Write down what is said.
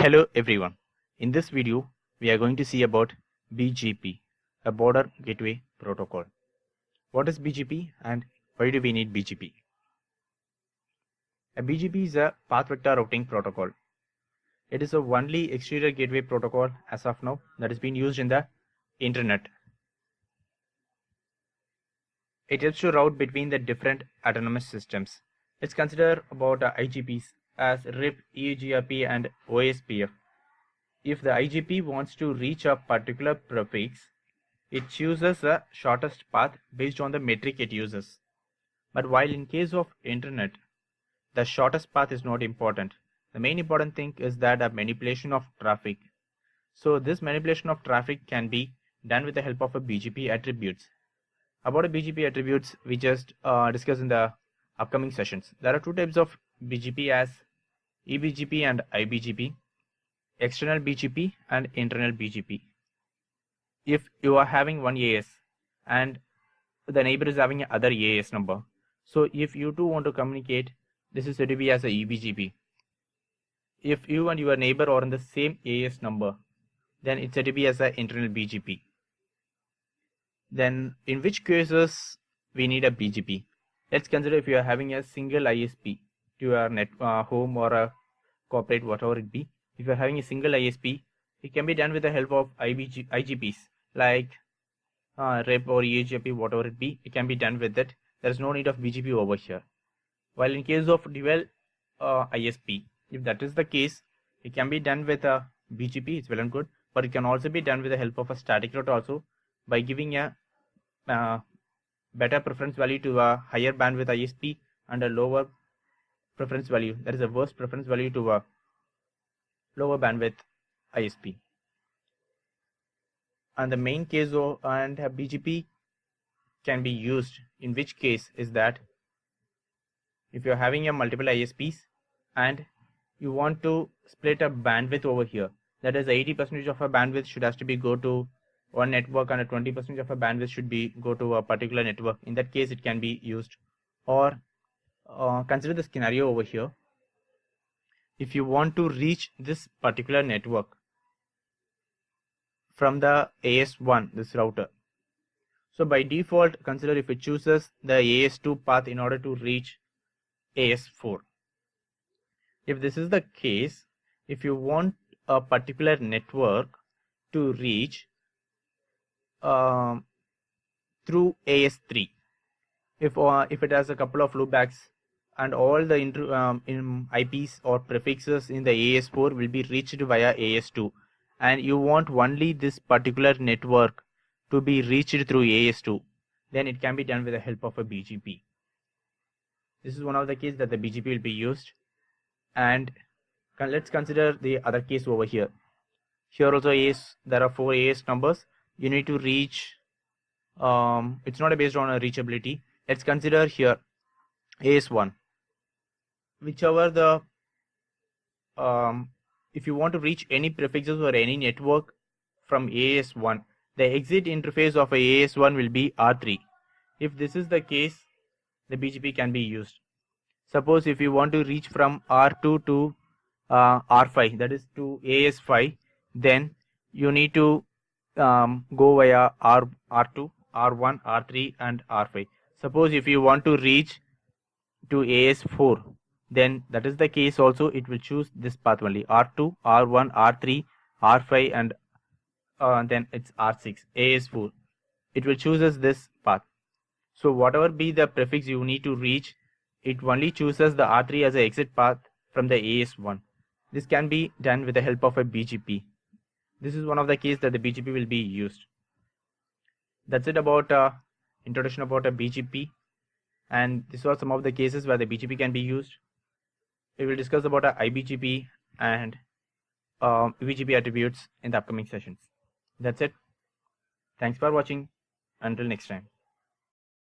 Hello everyone. In this video, we are going to see about BGP, a border gateway protocol. What is BGP and why do we need BGP? A BGP is a path vector routing protocol. It is the only exterior gateway protocol as of now that is being used in the internet. It helps to route between the different autonomous systems. Let's consider about IGPs as RIP, EUGRP and OSPF. If the IGP wants to reach a particular prefix, it chooses the shortest path based on the metric it uses. But while in case of internet, the shortest path is not important. The main important thing is that a manipulation of traffic. So this manipulation of traffic can be done with the help of a BGP attributes. About a BGP attributes, we just discuss in the upcoming sessions. There are two types of BGP as eBGP and iBGP. External BGP and internal BGP. If you are having one AS and the neighbor is having another AS number, so if you two want to communicate, this is said to be as a eBGP. If you and your neighbor are on the same AS number, then it's said to be as an internal BGP. Then in which cases we need a BGP? Let's consider if you are having a single ISP to your home or a corporate, whatever it be. If you are having a single ISP, it can be done with the help of IGPs like REP or EHP, whatever it be. It can be done with it. There is no need of BGP over here. While in case of dual ISP, if that is the case, it can be done with a BGP. It's well and good, but it can also be done with the help of a static route also by giving a better preference value to a higher bandwidth ISP and a lower preference value. That is a worse preference value to a lower bandwidth ISP. And the main case of and a BGP can be used in which case is that if you're having a multiple ISPs and you want to split a bandwidth over here, that is 80% of a bandwidth should have to be go to one network and a 20% of a bandwidth should be go to a particular network. In that case, it can be used. Or consider the scenario over here. If you want to reach this particular network from the AS1, this router, so by default, consider if it chooses the AS2 path in order to reach AS4. If this is the case, if you want a particular network to reach through AS3, if it has a couple of loopbacks and all the IPs or prefixes in the AS4 will be reached via AS2, and you want only this particular network to be reached through AS2, then it can be done with the help of a BGP. This is one of the cases that the BGP will be used. And let's consider the other case over here. Here also there are 4 AS numbers. You need to reach, it's not based on a reachability. Let's consider here AS1. Whichever the, if you want to reach any prefixes or any network from AS1, the exit interface of a AS1 will be R3. If this is the case, the BGP can be used. Suppose if you want to reach from R2 to R5, that is to AS5, then you need to go via R2, R1, R3 and R5. Suppose if you want to reach to AS4, then that is the case also, it will choose this path only, R2, R1, R3, R5 and then it's R6, AS4. It will chooses this path. So whatever be the prefix you need to reach, it only chooses the R3 as an exit path from the AS1. This can be done with the help of a BGP. This is one of the cases that the BGP will be used. That's it about introduction about a BGP, and this was some of the cases where the BGP can be used. We will discuss about a iBGP and BGP attributes in the upcoming sessions. That's it. Thanks for watching. Until next time.